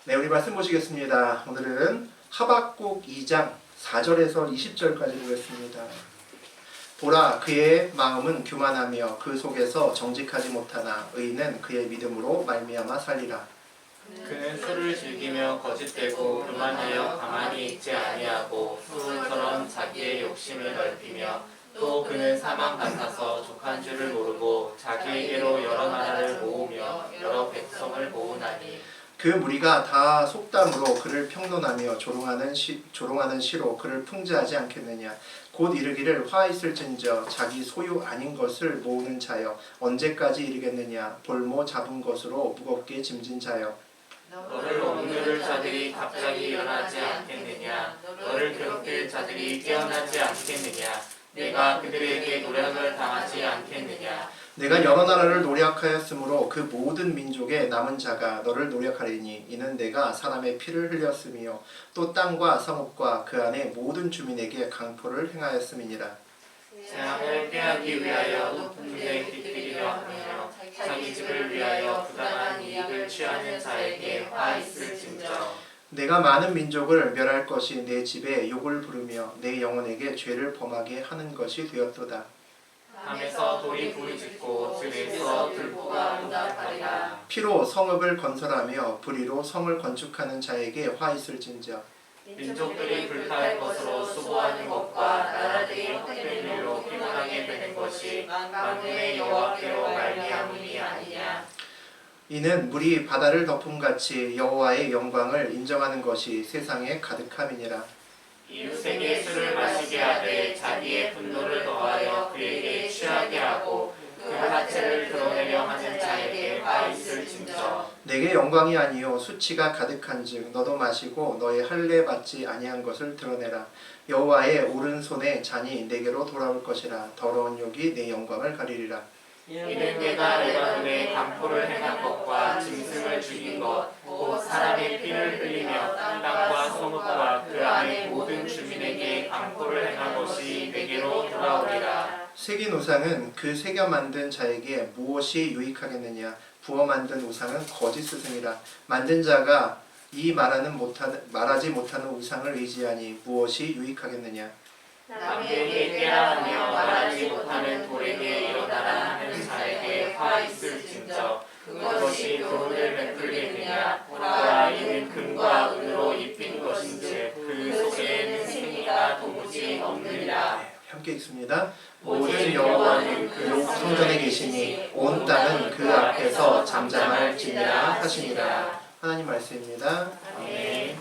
네, 우리 말씀 보시겠습니다. 오늘은 하박국 2장 4절에서 20절까지 보겠습니다. 보라, 그의 마음은 교만하며 그 속에서 정직하지 못하나 의인은 그의 믿음으로 말미암아 살리라. 그는 술을 즐기며 거짓되고 교만하여 가만히 있지 아니하고 수울처럼 자기의 욕심을 넓히며 또 그는 사망 같아서 족한 줄을 모르고 자기에게로 여러 나라를 모으며 여러 백성을 모으나니 그 무리가 다 속담으로 그를 평론하며 조롱하는 시로 그를 풍자하지 않겠느냐. 곧 이르기를 화 있을진저 자기 소유 아닌 것을 모으는 자여 언제까지 이르겠느냐. 볼모 잡은 것으로 무겁게 짐진 자여 너를 억누를 자들이 갑자기 일어나지 않겠느냐. 너를 괴롭힐 자들이 깨어나지 않겠느냐. 내가 그들에게 노력을 당하지 않겠느냐. 내가 여러 나라를 노력하였으므로 그 모든 민족의 남은 자가 너를 노력하리니 이는 내가 사람의 피를 흘렸으며 또 땅과 성읍과 그 안에 모든 주민에게 강포를 행하였음이니라. 재앙을 피하기 위하여 높은 데 깃들이려 하며 자기 집을 위하여 부당한 이익을 취하는 자에게 화 있을진저. 내가 많은 민족을 멸할 것이 내 집에 욕을 부르며 내 영혼에게 죄를 범하게 하는 것이 되었도다. 밤에서 돌이 부르짖고 들에서 들보가 응답하리라. 피로 성읍을 건설하며 불의로 성을 건축하는 자에게 화 있을진저. 민족들이 불타할 것으로 수고하는 것과 나라들이 헛된 일로 피곤하게 되는 것이 만군의 여호와께로 말미암음이 아니냐. 이는 물이 바다를 덮음같이 여호와의 영광을 인정하는 것이 세상에 가득함이니라. 이웃에게 술을 마시게 하되 자기의 분노를 더하여 그에게 취하게 하고 그 하체를 드러내려 하는 자에게 화 있을진저. 내게 영광이 아니요 수치가 가득한즉 너도 마시고 너의 할례 받지 아니한 것을 드러내라. 여호와의 오른손의 잔이 내게로 돌아올 것이라. 더러운 욕이 내 영광을 가리리라. 이는 내가 레바논에 강포를 행한 것과 짐승을 죽인 것 곧 사람의 피를 흘리며 땅과 성읍과 그 안의 모든 주민에게 강포를 행한 것이 내게로 돌아오리라. 새긴 우상은 그 새겨 만든 자에게 무엇이 유익하겠느냐. 부어 만든 우상은 거짓 스승이라. 만든 자가 이 말하지 못하는 우상을 의지하니 무엇이 유익하겠느냐. 남에게 깨라 하며 말하지 못하는 돌에게 일어나라 하는 자에게 화 있을진저. 그것이 교훈을 베풀겠느냐. 보라, 이는 금과 은으로 입힌 것인지 그 속에는 생기가 도무지 없느니라. 함께 읽습니다. 오직 여호와는 그 성전에 계시니 온 땅은 그 앞에서 잠잠할지니라 하시니라. 하나님 말씀입니다. 아멘.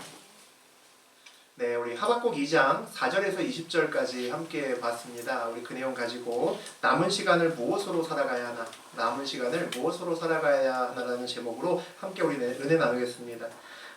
네, 우리 하박국 2장 4절에서 20절까지 함께 봤습니다. 우리 그 내용 가지고 남은 시간을 무엇으로 살아가야 하나, 남은 시간을 무엇으로 살아가야 하나라는 제목으로 함께 우리 은혜 나누겠습니다.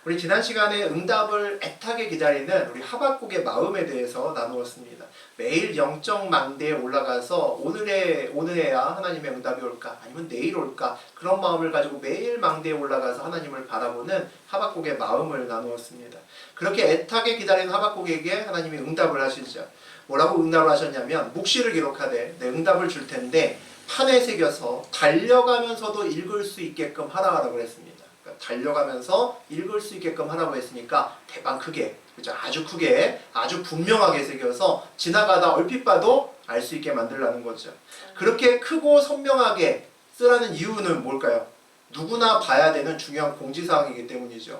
우리 지난 시간에 응답을 애타게 기다리는 우리 하박국의 마음에 대해서 나누었습니다. 매일 영적 망대에 올라가서 오늘에야 하나님의 응답이 올까? 아니면 내일 올까? 그런 마음을 가지고 매일 망대에 올라가서 하나님을 바라보는 하박국의 마음을 나누었습니다. 그렇게 애타게 기다리는 하박국에게 하나님이 응답을 하시죠. 뭐라고 응답을 하셨냐면 묵시를 기록하되 내 응답을 줄 텐데 판에 새겨서 달려가면서도 읽을 수 있게끔 하라고 했습니다. 달려가면서 읽을 수 있게끔 하라고 했으니까 대방 크게, 그죠? 아주 크게, 아주 분명하게 새겨서 지나가다 얼핏 봐도 알 수 있게 만들라는 거죠. 그렇게 크고 선명하게 쓰라는 이유는 뭘까요? 누구나 봐야 되는 중요한 공지사항이기 때문이죠.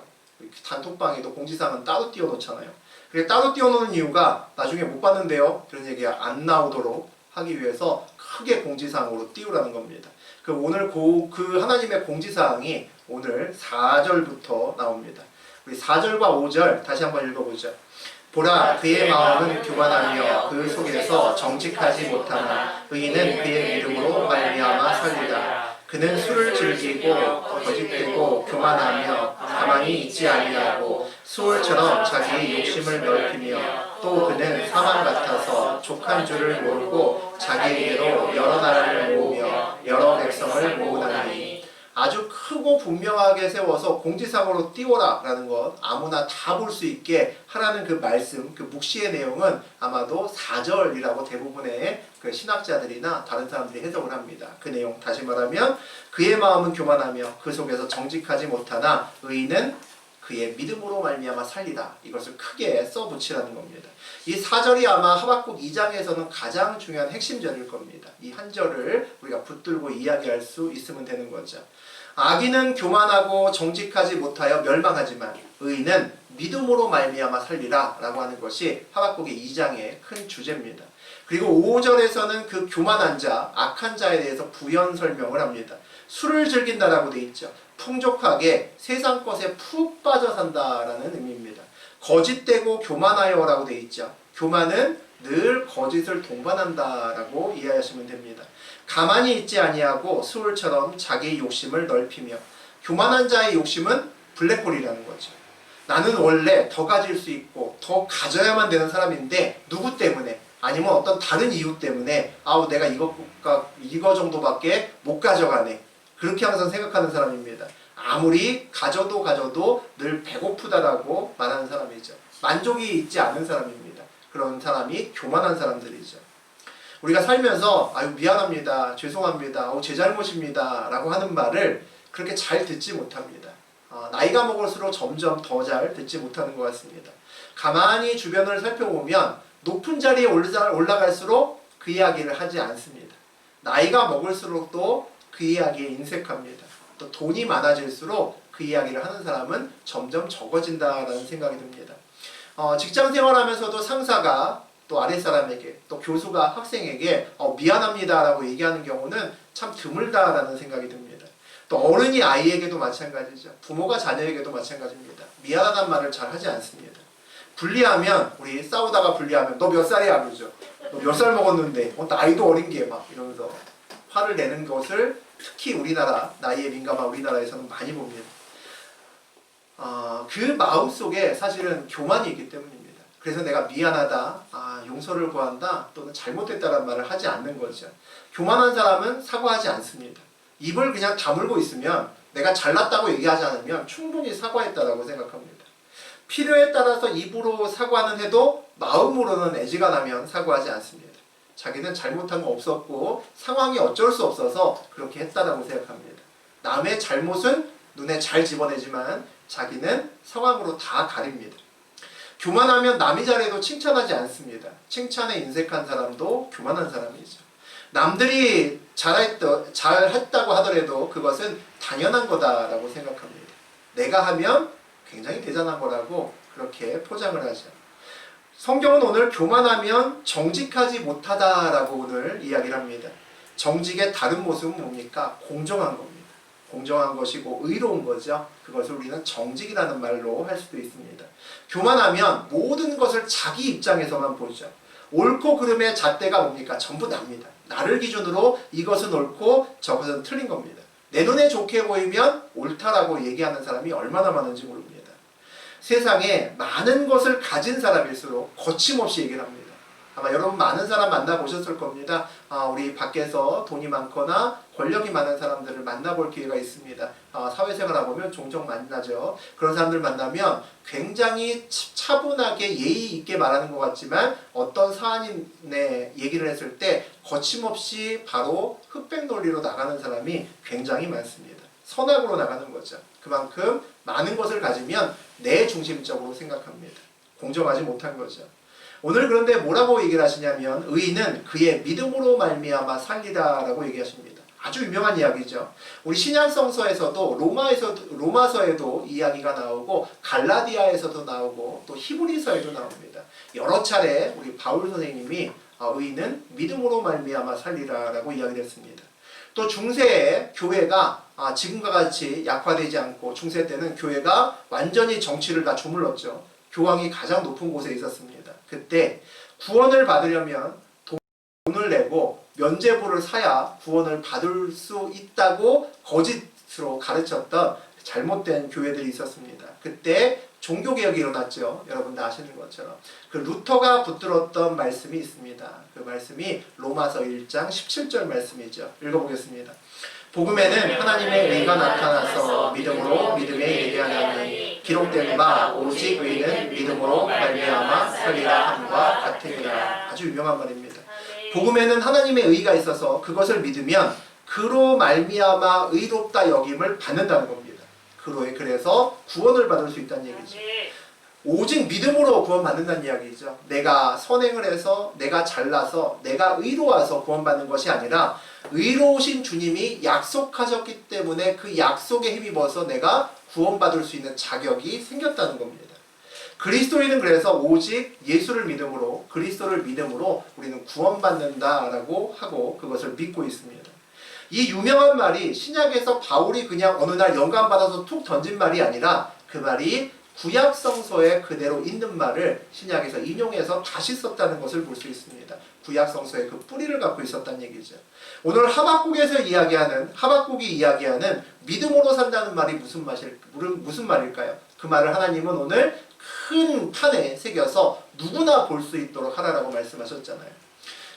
단톡방에도 공지사항은 따로 띄워놓잖아요. 그게 따로 띄워놓는 이유가 나중에 못 봤는데요, 그런 얘기가 안 나오도록 하기 위해서 크게 공지사항으로 띄우라는 겁니다. 오늘 그 하나님의 공지사항이 오늘 4절부터 나옵니다. 우리 4절과 5절 다시 한번 읽어보죠. 보라, 그의 마음은 교만하며 그 속에서 정직하지 못하나 의인은 그의 믿음으로 말미암아 살리라. 그는 술을 즐기고 거짓되고 교만하며 가만히 있지 아니하고 수울처럼 자기의 욕심을 넓히며 또 그는 사망 같아서 족한 줄을 모르고 자기에게로 여러 나라를 모으며 여러 백성을 모으나니. 아주 크고 분명하게 세워서 공지사항으로 띄워라 라는 것, 아무나 다 볼 수 있게 하라는 그 말씀, 그 묵시의 내용은 아마도 4절이라고 대부분의 그 신학자들이나 다른 사람들이 해석을 합니다. 그 내용 다시 말하면 그의 마음은 교만하며 그 속에서 정직하지 못하나 의인은 그의 믿음으로 말미암아 살리라. 이것을 크게 써붙이라는 겁니다. 이 4절이 아마 하박국 2장에서는 가장 중요한 핵심절일 겁니다. 이 한 절을 우리가 붙들고 이야기할 수 있으면 되는 거죠. 악인은 교만하고 정직하지 못하여 멸망하지만 의인은 믿음으로 말미암아 살리라 라고 하는 것이 하박국의 2장의 큰 주제입니다. 그리고 5절에서는 그 교만한 자, 악한 자에 대해서 부연 설명을 합니다. 술을 즐긴다라고 돼 있죠. 풍족하게 세상 것에 푹 빠져 산다라는 의미입니다. 거짓되고 교만하여라고 돼 있죠. 교만은 늘 거짓을 동반한다라고 이해하시면 됩니다. 가만히 있지 아니하고 수울처럼 자기의 욕심을 넓히며 교만한 자의 욕심은 블랙홀이라는 거죠. 나는 원래 더 가질 수 있고 더 가져야만 되는 사람인데 누구 때문에 아니면 어떤 다른 이유 때문에 아우 내가 이거 정도밖에 못 가져가네. 그렇게 항상 생각하는 사람입니다. 아무리 가져도 늘 배고프다라고 말하는 사람이죠. 만족이 있지 않은 사람입니다. 그런 사람이 교만한 사람들이죠. 우리가 살면서 아유 미안합니다. 죄송합니다. 제 잘못입니다. 라고 하는 말을 그렇게 잘 듣지 못합니다. 나이가 먹을수록 점점 더 잘 듣지 못하는 것 같습니다. 가만히 주변을 살펴보면 높은 자리에 올라갈수록 그 이야기를 하지 않습니다. 나이가 먹을수록 또 그 이야기에 인색합니다. 또 돈이 많아질수록 그 이야기를 하는 사람은 점점 적어진다라는 생각이 듭니다. 직장 생활하면서도 상사가 또 아랫사람에게 또 교수가 학생에게 미안합니다라고 얘기하는 경우는 참 드물다라는 생각이 듭니다. 또 어른이 아이에게도 마찬가지죠. 부모가 자녀에게도 마찬가지입니다. 미안하다는 말을 잘 하지 않습니다. 불리하면 우리 싸우다가 불리하면 너 몇 살이야 그러죠. 너 몇 살 먹었는데 나이도 어린 게 막 이러면서 화를 내는 것을 특히 우리나라 나이에 민감한 우리나라에서는 많이 봅니다. 그 마음속에 사실은 교만이 있기 때문입니다. 그래서 내가 미안하다, 용서를 구한다 또는 잘못했다라는 말을 하지 않는 거죠. 교만한 사람은 사과하지 않습니다. 입을 그냥 다물고 있으면 내가 잘났다고 얘기하지 않으면 충분히 사과했다라고 생각합니다. 필요에 따라서 입으로 사과는 해도 마음으로는 애지간하면 사과하지 않습니다. 자기는 잘못한 거 없었고 상황이 어쩔 수 없어서 그렇게 했다라고 생각합니다. 남의 잘못은 눈에 잘 집어내지만 자기는 상황으로 다 가립니다. 교만하면 남이 잘해도 칭찬하지 않습니다. 칭찬에 인색한 사람도 교만한 사람이죠. 남들이 잘했다고 하더라도 그것은 당연한 거다라고 생각합니다. 내가 하면 굉장히 대단한 거라고 그렇게 포장을 하죠. 성경은 오늘 교만하면 정직하지 못하다라고 오늘 이야기를 합니다. 정직의 다른 모습은 뭡니까? 공정한 겁니다. 공정한 것이고 의로운 거죠. 그것을 우리는 정직이라는 말로 할 수도 있습니다. 교만하면 모든 것을 자기 입장에서만 보죠. 옳고 그름의 잣대가 뭡니까? 전부 납니다. 나를 기준으로 이것은 옳고 저것은 틀린 겁니다. 내 눈에 좋게 보이면 옳다라고 얘기하는 사람이 얼마나 많은지 모릅니다. 세상에 많은 것을 가진 사람일수록 거침없이 얘기를 합니다. 아마 여러분 많은 사람 만나보셨을 겁니다. 우리 밖에서 돈이 많거나 권력이 많은 사람들을 만나볼 기회가 있습니다. 사회생활 하보면 종종 만나죠. 그런 사람들 만나면 굉장히 차분하게 예의 있게 말하는 것 같지만 어떤 사안의 얘기를 했을 때 거침없이 바로 흑백 논리로 나가는 사람이 굉장히 많습니다. 선악으로 나가는 거죠. 그만큼 많은 것을 가지면 내 중심적으로 생각합니다. 공정하지 못한 거죠. 오늘 그런데 뭐라고 얘기를 하시냐면 의인은 그의 믿음으로 말미암아 살리라라고 얘기하십니다. 아주 유명한 이야기죠. 우리 신약성서에서도 로마서에도 이야기가 나오고 갈라디아에서도 나오고 또 히브리서에도 나옵니다. 여러 차례 우리 바울 선생님이 의인은 믿음으로 말미암아 살리라라고 이야기를 했습니다. 또 중세에 교회가 지금과 같이 약화되지 않고 중세 때는 교회가 완전히 정치를 다 주물렀죠. 교황이 가장 높은 곳에 있었습니다. 그때 구원을 받으려면 돈을 내고 면죄부를 사야 구원을 받을 수 있다고 거짓으로 가르쳤던 잘못된 교회들이 있었습니다. 그때 종교개혁이 일어났죠. 여러분 다 아시는 것처럼. 그 루터가 붙들었던 말씀이 있습니다. 그 말씀이 로마서 1장 17절 말씀이죠. 읽어보겠습니다. 복음에는 하나님의 의가 나타나서 믿음으로 믿음에 예배하나니 기록된 바 오직 의는 믿음으로 말미암아 살리라 함과 같으니라. 아주 유명한 말입니다. 복음에는 하나님의 의가 있어서 그것을 믿으면 그로 말미암아 의롭다 여김을 받는다는 겁니다. 그래서 구원을 받을 수 있다는 얘기죠. 오직 믿음으로 구원받는다는 이야기죠. 내가 선행을 해서, 내가 잘나서, 내가 의로워서 구원받는 것이 아니라 의로우신 주님이 약속하셨기 때문에 그 약속에 힘입어서 내가 구원받을 수 있는 자격이 생겼다는 겁니다. 그리스도인은 그래서 오직 예수를 믿음으로, 그리스도를 믿음으로 우리는 구원받는다라고 하고 그것을 믿고 있습니다. 이 유명한 말이 신약에서 바울이 그냥 어느 날 영감받아서 툭 던진 말이 아니라 그 말이 구약 성서에 그대로 있는 말을 신약에서 인용해서 다시 썼다는 것을 볼 수 있습니다. 구약 성서의 그 뿌리를 갖고 있었다는 얘기죠. 오늘 하박국이 이야기하는 믿음으로 산다는 말이 무슨 말일까요? 그 말을 하나님은 오늘 큰 판에 새겨서 누구나 볼 수 있도록 하라라고 말씀하셨잖아요.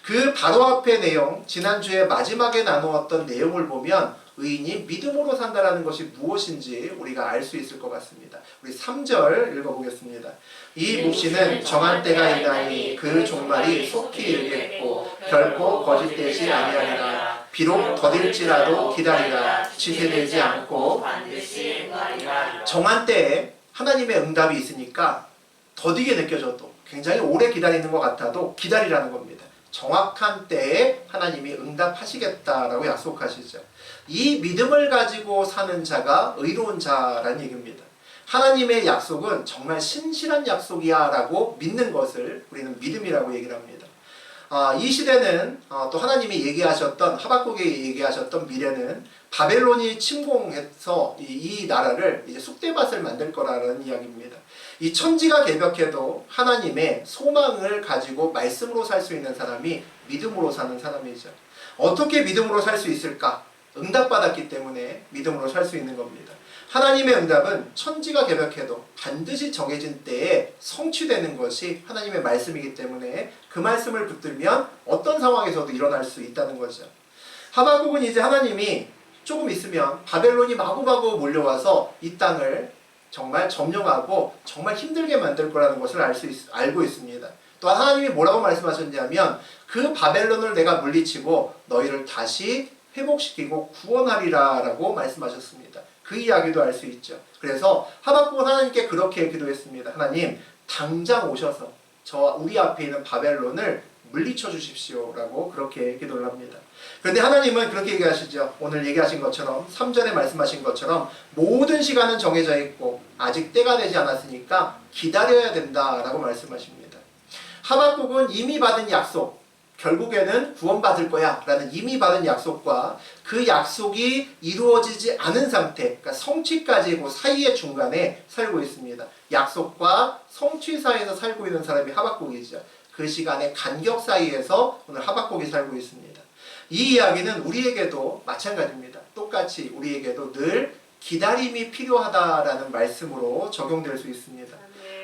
그 바로 앞의 내용, 지난주에 마지막에 나누었던 내용을 보면 의인이 믿음으로 산다라는 것이 무엇인지 우리가 알 수 있을 것 같습니다. 우리 3절 읽어보겠습니다. 이 묵시는 정한 때가 있나니 그 종말이 속히 이르겠고 결코 거짓되지 아니하리라. 비록 더딜지라도 기다리라. 지체되지 않고 반드시 응하리라. 정한 때에 하나님의 응답이 있으니까 더디게 느껴져도 굉장히 오래 기다리는 것 같아도 기다리라는 겁니다. 정확한 때에 하나님이 응답하시겠다라고 약속하시죠. 이 믿음을 가지고 사는 자가 의로운 자라는 얘기입니다. 하나님의 약속은 정말 신실한 약속이야 라고 믿는 것을 우리는 믿음이라고 얘기를 합니다. 이 시대는 또 하나님이 하박국이 얘기하셨던 미래는 바벨론이 침공해서 이 나라를 이제 쑥대밭을 만들 거라는 이야기입니다. 이 천지가 개벽해도 하나님의 소망을 가지고 말씀으로 살 수 있는 사람이 믿음으로 사는 사람이죠. 어떻게 믿음으로 살 수 있을까? 응답받았기 때문에 믿음으로 살 수 있는 겁니다. 하나님의 응답은 천지가 개벽해도 반드시 정해진 때에 성취되는 것이 하나님의 말씀이기 때문에 그 말씀을 붙들면 어떤 상황에서도 일어날 수 있다는 거죠. 하박국은 이제 하나님이 조금 있으면 바벨론이 마구마구 몰려와서 이 땅을 정말 점령하고 정말 힘들게 만들 거라는 것을 알고 있습니다. 또 하나님이 뭐라고 말씀하셨냐면 그 바벨론을 내가 물리치고 너희를 다시 회복시키고 구원하리라 라고 말씀하셨습니다. 그 이야기도 알 수 있죠. 그래서 하박국은 하나님께 그렇게 기도했습니다. 하나님 당장 오셔서 우리 앞에 있는 바벨론을 물리쳐 주십시오 라고 그렇게 기도를 합니다. 그런데 하나님은 그렇게 얘기하시죠. 오늘 얘기하신 것처럼 3절에 말씀하신 것처럼 모든 시간은 정해져 있고 아직 때가 되지 않았으니까 기다려야 된다라고 말씀하십니다. 하박국은 이미 받은 약속, 결국에는 구원받을 거야 라는 이미 받은 약속과 그 약속이 이루어지지 않은 상태, 그러니까 성취까지 그 사이의 중간에 살고 있습니다. 약속과 성취 사이에서 살고 있는 사람이 하박국이죠. 그 시간의 간격 사이에서 오늘 하박국이 살고 있습니다. 이 이야기는 우리에게도 마찬가지입니다. 똑같이 우리에게도 늘 기다림이 필요하다라는 말씀으로 적용될 수 있습니다.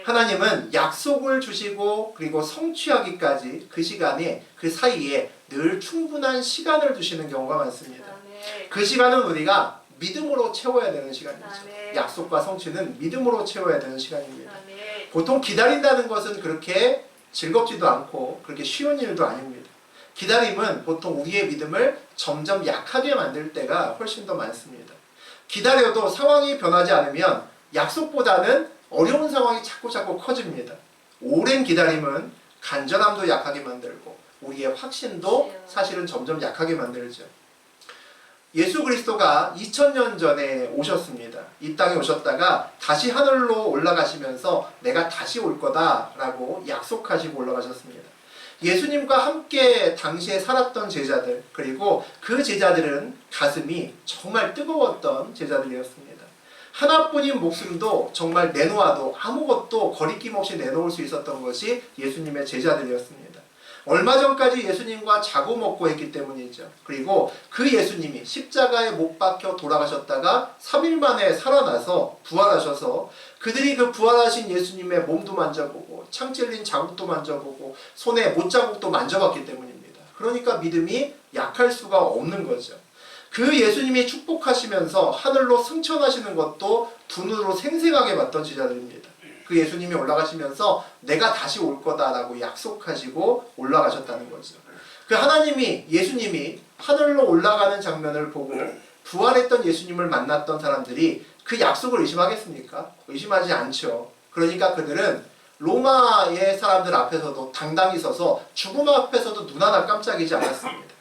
하나님은 약속을 주시고 그리고 성취하기까지 그 시간에 그 사이에 늘 충분한 시간을 주시는 경우가 많습니다. 그 시간은 우리가 믿음으로 채워야 되는 시간이죠. 약속과 성취는 믿음으로 채워야 되는 시간입니다. 보통 기다린다는 것은 그렇게 즐겁지도 않고 그렇게 쉬운 일도 아닙니다. 기다림은 보통 우리의 믿음을 점점 약하게 만들 때가 훨씬 더 많습니다. 기다려도 상황이 변하지 않으면 약속보다는 어려운 상황이 자꾸 커집니다. 오랜 기다림은 간절함도 약하게 만들고 우리의 확신도 사실은 점점 약하게 만들죠. 예수 그리스도가 2000년 전에 오셨습니다. 이 땅에 오셨다가 다시 하늘로 올라가시면서 내가 다시 올 거다라고 약속하시고 올라가셨습니다. 예수님과 함께 당시에 살았던 제자들, 그리고 그 제자들은 가슴이 정말 뜨거웠던 제자들이었습니다. 하나뿐인 목숨도 정말 내놓아도 아무것도 거리낌 없이 내놓을 수 있었던 것이 예수님의 제자들이었습니다. 얼마 전까지 예수님과 자고 먹고 했기 때문이죠. 그리고 그 예수님이 십자가에 못 박혀 돌아가셨다가 3일 만에 살아나서 부활하셔서 그들이 그 부활하신 예수님의 몸도 만져보고 창 찔린 자국도 만져보고 손에 못자국도 만져봤기 때문입니다. 그러니까 믿음이 약할 수가 없는 거죠. 그 예수님이 축복하시면서 하늘로 승천하시는 것도 두 눈으로 생생하게 봤던 제자들입니다. 그 예수님이 올라가시면서 내가 다시 올 거다라고 약속하시고 올라가셨다는 거죠. 그 하나님이, 예수님이 하늘로 올라가는 장면을 보고 부활했던 예수님을 만났던 사람들이 그 약속을 의심하겠습니까? 의심하지 않죠. 그러니까 그들은 로마의 사람들 앞에서도 당당히 서서 죽음 앞에서도 눈 하나 깜짝이지 않았습니다.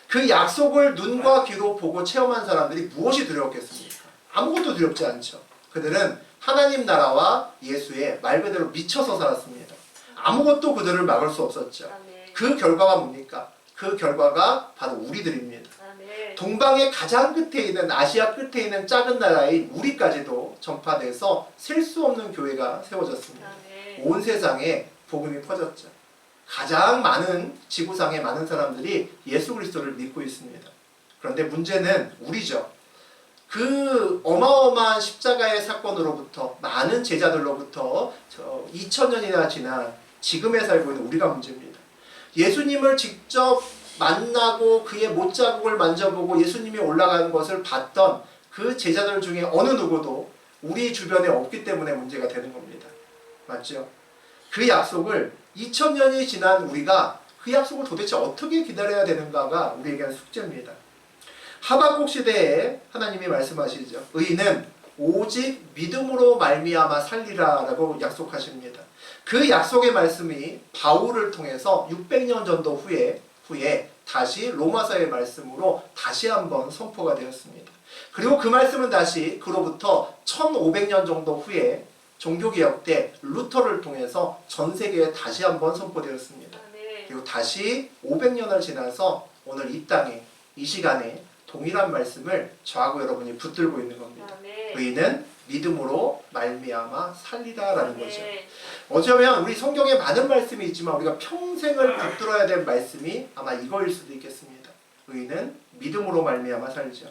그 약속을 눈과 귀로 보고 체험한 사람들이 무엇이 두려웠겠습니까? 아무것도 두렵지 않죠. 그들은 하나님 나라와 예수에 말 그대로 미쳐서 살았습니다. 아무것도 그들을 막을 수 없었죠. 그 결과가 뭡니까? 그 결과가 바로 우리들입니다. 동방의 가장 끝에 있는, 아시아 끝에 있는 작은 나라인 우리까지도 전파돼서 셀 수 없는 교회가 세워졌습니다. 온 세상에 복음이 퍼졌죠. 가장 많은, 지구상의 많은 사람들이 예수 그리스도를 믿고 있습니다. 그런데 문제는 우리죠. 그 어마어마한 십자가의 사건으로부터, 많은 제자들로부터 2000년이나 지난 지금에 살고 있는 우리가 문제입니다. 예수님을 직접 만나고 그의 못자국을 만져보고 예수님이 올라가는 것을 봤던 그 제자들 중에 어느 누구도 우리 주변에 없기 때문에 문제가 되는 겁니다. 맞죠? 그 약속을 2000년이 지난 우리가 그 약속을 도대체 어떻게 기다려야 되는가가 우리에게는 숙제입니다. 하박국 시대에 하나님이 말씀하시죠. 의인은 오직 믿음으로 말미암아 살리라 라고 약속하십니다. 그 약속의 말씀이 바울을 통해서 600년 정도 후에 다시 로마서의 말씀으로 다시 한번 선포가 되었습니다. 그리고 그 말씀은 다시 그로부터 1500년 정도 후에 종교개혁 때 루터를 통해서 전 세계에 다시 한번 선포되었습니다. 그리고 다시 500년을 지나서 오늘 이 땅에, 이 시간에 동일한 말씀을 저하고 여러분이 붙들고 있는 겁니다. 의인은 믿음으로 말미암아 살리다라는 거죠. 어쩌면 우리 성경에 많은 말씀이 있지만 우리가 평생을 붙들어야 될 말씀이 아마 이거일 수도 있겠습니다. 의인은 믿음으로 말미암아 살죠.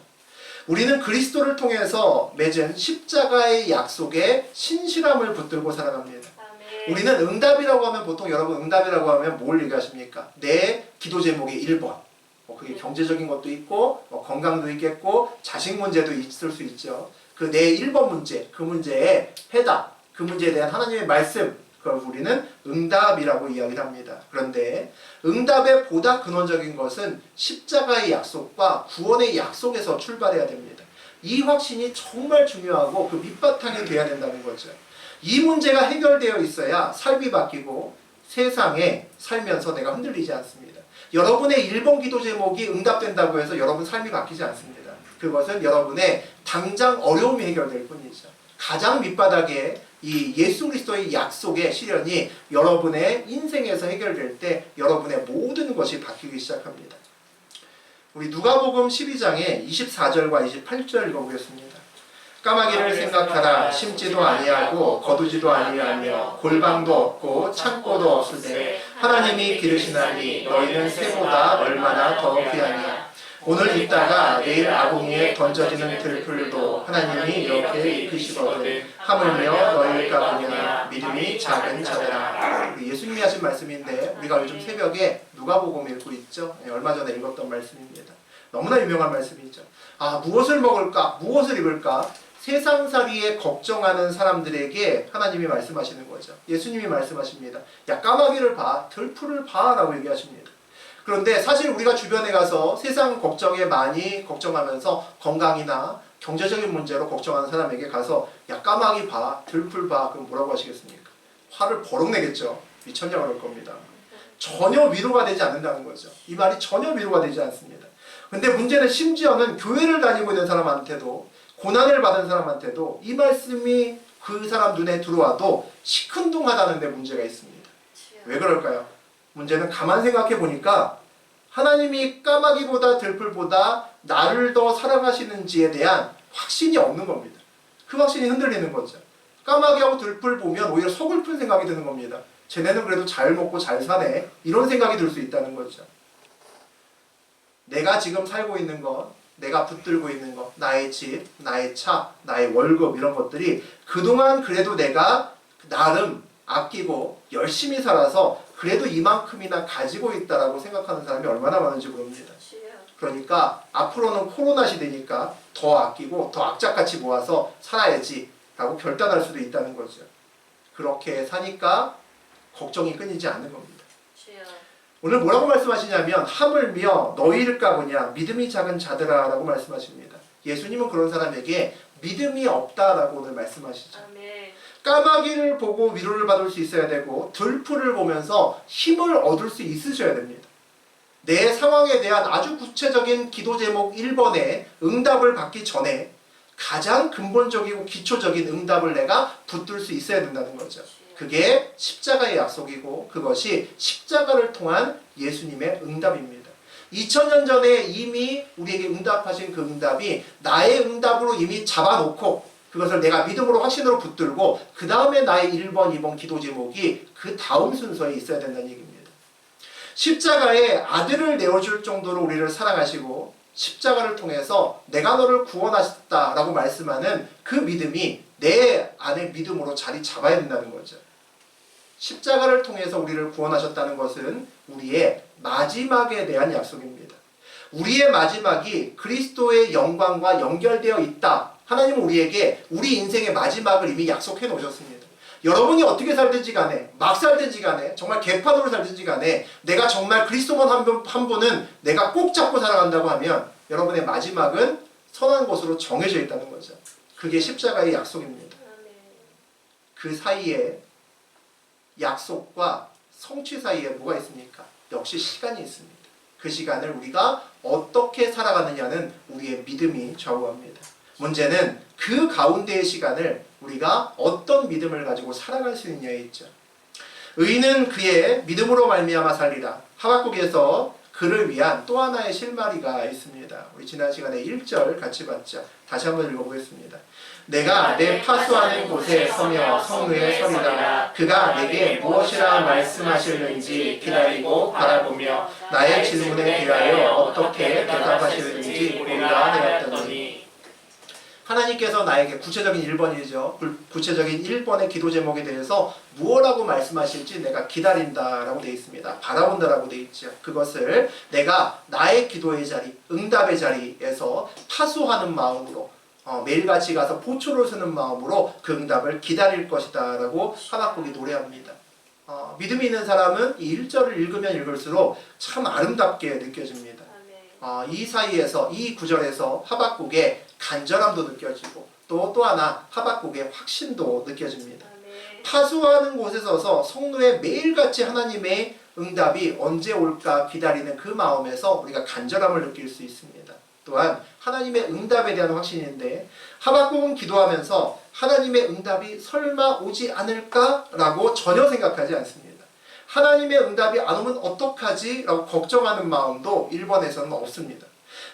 우리는 그리스도를 통해서 맺은 십자가의 약속에 신실함을 붙들고 살아갑니다. 우리는 응답이라고 하면 보통 여러분 응답이라고 하면 뭘 얘기하십니까? 내 기도 제목의 1번. 그게 경제적인 것도 있고 건강도 있겠고 자식 문제도 있을 수 있죠. 그 내 1번 문제, 그 문제의 해답, 그 문제에 대한 하나님의 말씀, 그걸 우리는 응답이라고 이야기를 합니다. 그런데 응답의 보다 근원적인 것은 십자가의 약속과 구원의 약속에서 출발해야 됩니다. 이 확신이 정말 중요하고 그 밑바탕이 돼야 된다는 거죠. 이 문제가 해결되어 있어야 삶이 바뀌고 세상에 살면서 내가 흔들리지 않습니다. 여러분의 1번 기도 제목이 응답된다고 해서 여러분 삶이 바뀌지 않습니다. 그것은 여러분의 당장 어려움이 해결될 뿐이죠. 가장 밑바닥에 이 예수 그리스도의 약속의 실현이 여러분의 인생에서 해결될 때 여러분의 모든 것이 바뀌기 시작합니다. 우리 누가복음 12장의 24절과 28절 읽어보겠습니다. 까마귀를 생각하라. 심지도 아니하고 거두지도 아니하며 골방도 없고 창고도 없으되 하나님이 기르시나니 너희는 새보다 얼마나 더 귀하냐. 오늘 있다가 내일 아궁이에 던져지는 들풀도 하나님이 이렇게 이끄시거든 하물며 너희가 보냐 믿음이 작은 자들아. 예수님이 하신 말씀인데 우리가 요즘 새벽에 누가복음 읽고 있죠. 얼마 전에 읽었던 말씀입니다. 너무나 유명한 말씀이죠. 무엇을 먹을까? 무엇을 입을까? 세상살이에 걱정하는 사람들에게 하나님이 말씀하시는 거죠. 예수님이 말씀하십니다. 야, 까마귀를 봐, 들풀을 봐 라고 얘기하십니다. 그런데 사실 우리가 주변에 가서 세상 걱정에 많이 걱정하면서 건강이나 경제적인 문제로 걱정하는 사람에게 가서 야, 까마귀 봐, 들풀 봐, 그럼 뭐라고 하시겠습니까? 화를 버럭 내겠죠. 미쳤냐 그럴 겁니다. 전혀 위로가 되지 않는다는 거죠. 이 말이 전혀 위로가 되지 않습니다. 근데 문제는 심지어는 교회를 다니고 있는 사람한테도 고난을 받은 사람한테도 이 말씀이 그 사람 눈에 들어와도 시큰둥하다는 데 문제가 있습니다. 왜 그럴까요? 문제는 가만 생각해 보니까 하나님이 까마귀보다 들풀보다 나를 더 사랑하시는지에 대한 확신이 없는 겁니다. 그 확신이 흔들리는 거죠. 까마귀하고 들풀 보면 오히려 서글픈 생각이 드는 겁니다. 쟤네는 그래도 잘 먹고 잘 사네. 이런 생각이 들 수 있다는 거죠. 내가 지금 살고 있는 것, 내가 붙들고 있는 것, 나의 집, 나의 차, 나의 월급 이런 것들이 그동안 그래도 내가 나름 아끼고 열심히 살아서 그래도 이만큼이나 가지고 있다라고 생각하는 사람이 얼마나 많은지 모릅니다. 그러니까 앞으로는 코로나 시대니까 더 아끼고 더 악착같이 모아서 살아야지 라고 결단할 수도 있다는 거죠. 그렇게 사니까 걱정이 끊이지 않는 겁니다. 주여. 오늘 뭐라고 말씀하시냐면 하물며 너희일까 보냐 믿음이 작은 자들아 라고 말씀하십니다. 예수님은 그런 사람에게 믿음이 없다라고 오늘 말씀하시죠. 아멘. 까마귀를 보고 위로를 받을 수 있어야 되고 들풀을 보면서 힘을 얻을 수 있으셔야 됩니다. 내 상황에 대한 아주 구체적인 기도 제목 1번에 응답을 받기 전에 가장 근본적이고 기초적인 응답을 내가 붙들 수 있어야 된다는 거죠. 그게 십자가의 약속이고 그것이 십자가를 통한 예수님의 응답입니다. 2000년 전에 이미 우리에게 응답하신 그 응답이 나의 응답으로 이미 잡아놓고 그것을 내가 믿음으로 확신으로 붙들고 그 다음에 나의 1번, 2번 기도 제목이 그 다음 순서에 있어야 된다는 얘기입니다. 십자가에 아들을 내어줄 정도로 우리를 사랑하시고 십자가를 통해서 내가 너를 구원하셨다라고 말씀하는 그 믿음이 내 안에 믿음으로 자리 잡아야 된다는 거죠. 십자가를 통해서 우리를 구원하셨다는 것은 우리의 마지막에 대한 약속입니다. 우리의 마지막이 그리스도의 영광과 연결되어 있다. 하나님은 우리에게 우리 인생의 마지막을 이미 약속해 놓으셨습니다. 여러분이 어떻게 살든지 간에 막 살든지 간에 정말 개판으로 살든지 간에 내가 정말 그리스도만 한 분은 내가 꼭 잡고 살아간다고 하면 여러분의 마지막은 선한 것으로 정해져 있다는 거죠. 그게 십자가의 약속입니다. 그 사이에 약속과 성취 사이에 뭐가 있습니까? 역시 시간이 있습니다. 그 시간을 우리가 어떻게 살아가느냐는 우리의 믿음이 좌우합니다. 문제는 그 가운데의 시간을 우리가 어떤 믿음을 가지고 살아갈 수 있느냐에 있죠. 의인은 그의 믿음으로 말미암아 살리라. 하박국에서 그를 위한 또 하나의 실마리가 있습니다. 우리 지난 시간에 1절 같이 봤죠. 다시 한번 읽어보겠습니다. 내가 내 파수하는 곳에 서며 성루에 서리라. 그가 내게 무엇이라 말씀하실는지 기다리고 바라보며 나의 질문에 대하여 어떻게 대답하실는지 보리라 하였더니 하나님께서 나에게 구체적인 1번이죠. 구체적인 1번의 기도 제목에 대해서 무엇라고 말씀하실지 내가 기다린다라고 되어 있습니다. 바라본다라고 되어 있죠. 그것을 내가 나의 기도의 자리, 응답의 자리에서 파수하는 마음으로 매일같이 가서 포초를 쓰는 마음으로 그 응답을 기다릴 것이다 라고 하박국이 노래합니다. 믿음이 있는 사람은 이 1절을 읽으면 읽을수록 참 아름답게 느껴집니다. 이 사이에서 이 구절에서 하박국의 간절함도 느껴지고 또 하나 하박국의 확신도 느껴집니다. 파수하는 곳에 서서 성루에 매일같이 하나님의 응답이 언제 올까 기다리는 그 마음에서 우리가 간절함을 느낄 수 있습니다. 또한 하나님의 응답에 대한 확신인데 하박국은 기도하면서 하나님의 응답이 설마 오지 않을까라고 전혀 생각하지 않습니다. 하나님의 응답이 안 오면 어떡하지? 라고 걱정하는 마음도 1번에서는 없습니다.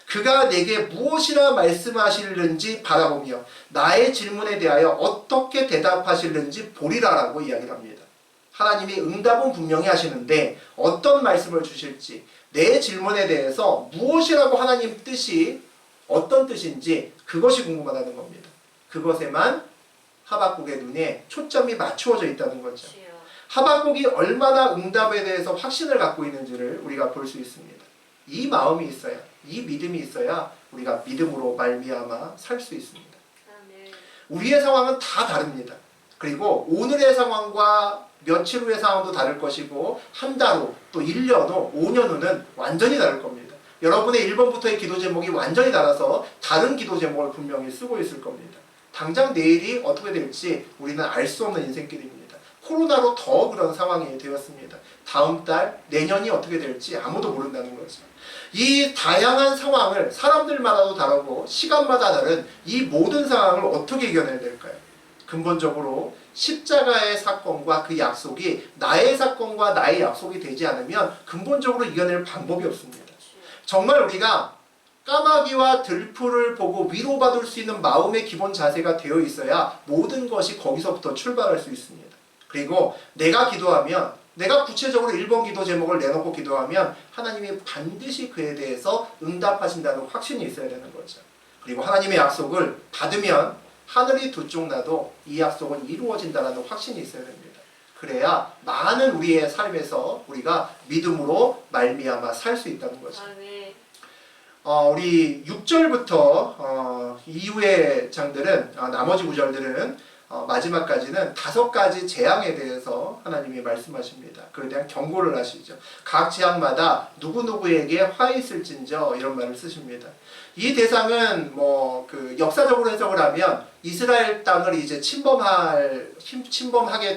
그가 내게 무엇이라 말씀하실는지 바라보며 나의 질문에 대하여 어떻게 대답하실는지 보리라 라고 이야기를 합니다. 하나님이 응답은 분명히 하시는데 어떤 말씀을 주실지 내 질문에 대해서 무엇이라고 하나님 뜻이 어떤 뜻인지 그것이 궁금하다는 겁니다. 그것에만 하박국의 눈에 초점이 맞추어져 있다는 거죠. 하박국이 얼마나 응답에 대해서 확신을 갖고 있는지를 우리가 볼 수 있습니다. 이 마음이 있어야, 이 믿음이 있어야 우리가 믿음으로 말미암아 살 수 있습니다. 우리의 상황은 다 다릅니다. 그리고 오늘의 상황과 며칠 후의 상황도 다를 것이고 한 달 후, 또 1년 후, 5년 후는 완전히 다를 겁니다. 여러분의 1번부터의 기도 제목이 완전히 달라서 다른 기도 제목을 분명히 쓰고 있을 겁니다. 당장 내일이 어떻게 될지 우리는 알 수 없는 인생길입니다. 코로나로 더 그런 상황이 되었습니다. 다음 달, 내년이 어떻게 될지 아무도 모른다는 거죠. 이 다양한 상황을 사람들마다도 다르고 시간마다 다른 이 모든 상황을 어떻게 이겨내야 될까요? 근본적으로 십자가의 사건과 그 약속이 나의 사건과 나의 약속이 되지 않으면 근본적으로 이겨낼 방법이 없습니다. 정말 우리가 까마귀와 들풀을 보고 위로받을 수 있는 마음의 기본 자세가 되어 있어야 모든 것이 거기서부터 출발할 수 있습니다. 그리고 내가 기도하면 내가 구체적으로 1번 기도 제목을 내놓고 기도하면 하나님이 반드시 그에 대해서 응답하신다는 확신이 있어야 되는 거죠. 그리고 하나님의 약속을 받으면 하늘이 두 쪽 나도 이 약속은 이루어진다는 확신이 있어야 됩니다. 그래야 많은 우리의 삶에서 우리가 믿음으로 말미암아 살 수 있다는 거죠. 우리 6절부터 이후의 장들은 나머지 구절들은 마지막까지는 5가지 재앙에 대해서 하나님이 말씀하십니다. 그에 대한 경고를 하시죠. 각 재앙마다 누구누구에게 화 있을진저 이런 말을 쓰십니다. 이 대상은 그 역사적으로 해석을 하면 이스라엘 땅을 이제 침범하게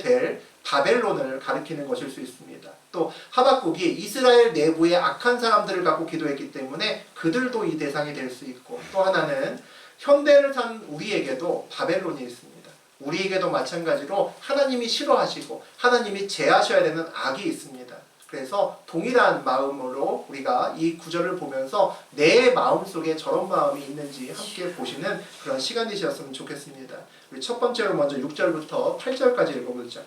될 바벨론을 가리키는 것일 수 있습니다. 또 하박국이 이스라엘 내부의 악한 사람들을 갖고 기도했기 때문에 그들도 이 대상이 될 수 있고, 또 하나는 현대를 산 우리에게도 바벨론이 있습니다. 우리에게도 마찬가지로 하나님이 싫어하시고 하나님이 제하셔야 되는 악이 있습니다. 그래서 동일한 마음으로 우리가 이 구절을 보면서 내 마음속에 저런 마음이 있는지 함께 보시는 그런 시간이 되셨으면 좋겠습니다. 우리 첫 번째로 먼저 6절부터 8절까지 읽어보죠.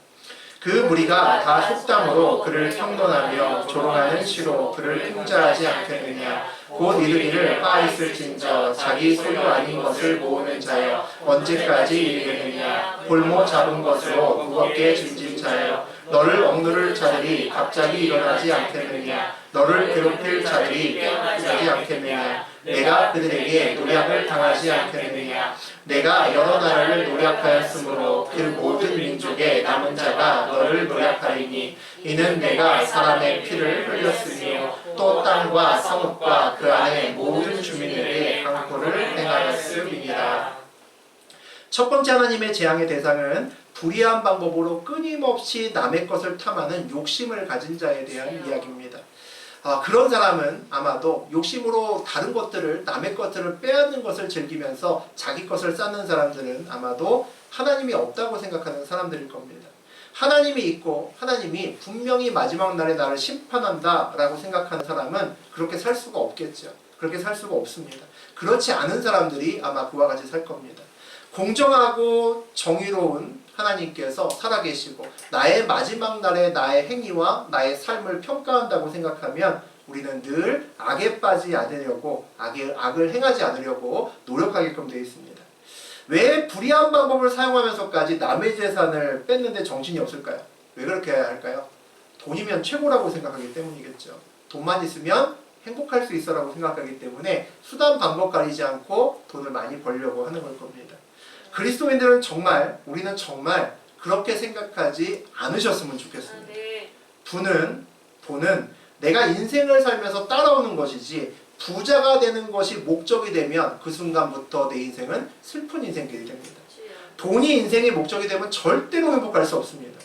그 무리가 다 속담으로 그를 평론하며 조롱하는 시로 그를 통자하지 않겠느냐. 곧 이르기를 화 있을진저 자기 소유 아닌 것을 모으는 자여 언제까지 이르겠느냐. 볼모 잡은 것으로 무겁게 짐진 자여 너를 억누를 자들이 갑자기 일어나지 않겠느냐. 너를 괴롭힐 자들이 깨어나지 않겠느냐. 내가 그들에게 노략을 당하지 않겠느냐. 내가 여러 나라를 노략하였으므로 그 모든 민족의 남은 자가 너를 노략하리니 이는 내가 사람의 피를 흘렸으며 또 땅과 성읍과 그 안에 모든 주민에게 강포를 행하였음이니라. 첫 번째 하나님의 재앙의 대상은 불의한 방법으로 끊임없이 남의 것을 탐하는 욕심을 가진 자에 대한 이야기입니다. 그런 사람은 아마도 욕심으로 다른 것들을, 남의 것들을 빼앗는 것을 즐기면서 자기 것을 쌓는 사람들은 아마도 하나님이 없다고 생각하는 사람들일 겁니다. 하나님이 있고 하나님이 분명히 마지막 날에 나를 심판한다 라고 생각하는 사람은 그렇게 살 수가 없겠죠. 그렇게 살 수가 없습니다. 그렇지 않은 사람들이 아마 그와 같이 살 겁니다. 공정하고 정의로운 하나님께서 살아계시고 나의 마지막 날에 나의 행위와 나의 삶을 평가한다고 생각하면 우리는 늘 악에 빠지지 않으려고 악을 행하지 않으려고 노력하게끔 되어 있습니다. 왜 불의한 방법을 사용하면서까지 남의 재산을 뺏는데 정신이 없을까요? 왜 그렇게 할까요? 돈이면 최고라고 생각하기 때문이겠죠. 돈만 있으면 행복할 수 있어라고 생각하기 때문에 수단 방법 가리지 않고 돈을 많이 벌려고 하는 걸 겁니다. 그리스도인들은 우리는 정말 그렇게 생각하지 않으셨으면 좋겠습니다. 돈은 내가 인생을 살면서 따라오는 것이지 부자가 되는 것이 목적이 되면 그 순간부터 내 인생은 슬픈 인생길이 됩니다. 돈이 인생의 목적이 되면 절대로 행복할 수 없습니다.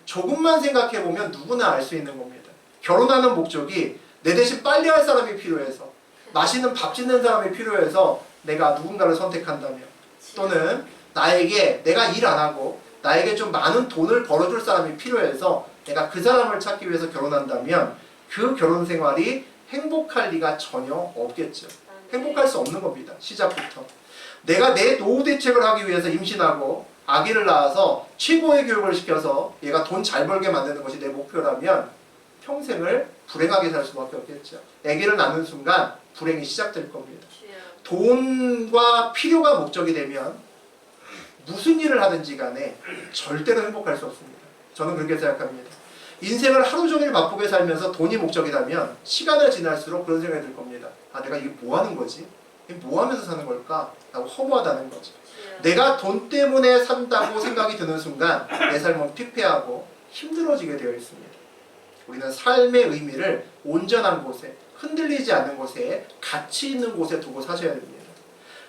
조금만 생각해보면 누구나 알 수 있는 겁니다. 결혼하는 목적이 내 대신 빨래할 사람이 필요해서, 맛있는 밥 짓는 사람이 필요해서 내가 누군가를 선택한다면, 또는 나에게 내가 일 안 하고 나에게 좀 많은 돈을 벌어줄 사람이 필요해서 내가 그 사람을 찾기 위해서 결혼한다면 그 결혼 생활이 행복할 리가 전혀 없겠죠. 행복할 수 없는 겁니다. 시작부터. 내가 내 노후 대책을 하기 위해서 임신하고 아기를 낳아서 최고의 교육을 시켜서 얘가 돈 잘 벌게 만드는 것이 내 목표라면 평생을 불행하게 살 수밖에 없겠죠. 아기를 낳는 순간 불행이 시작될 겁니다. 돈과 필요가 목적이 되면 무슨 일을 하든지 간에 절대로 행복할 수 없습니다. 저는 그렇게 생각합니다. 인생을 하루 종일 바쁘게 살면서 돈이 목적이라면 시간을 지날수록 그런 생각이 들 겁니다. 내가 이게 뭐 하는 거지? 이게 뭐 하면서 사는 걸까? 라고 허무하다는 거죠. 내가 돈 때문에 산다고 생각이 드는 순간 내 삶은 피폐하고 힘들어지게 되어 있습니다. 우리는 삶의 의미를 온전한 곳에, 흔들리지 않는 곳에, 가치 있는 곳에 두고 사셔야 됩니다.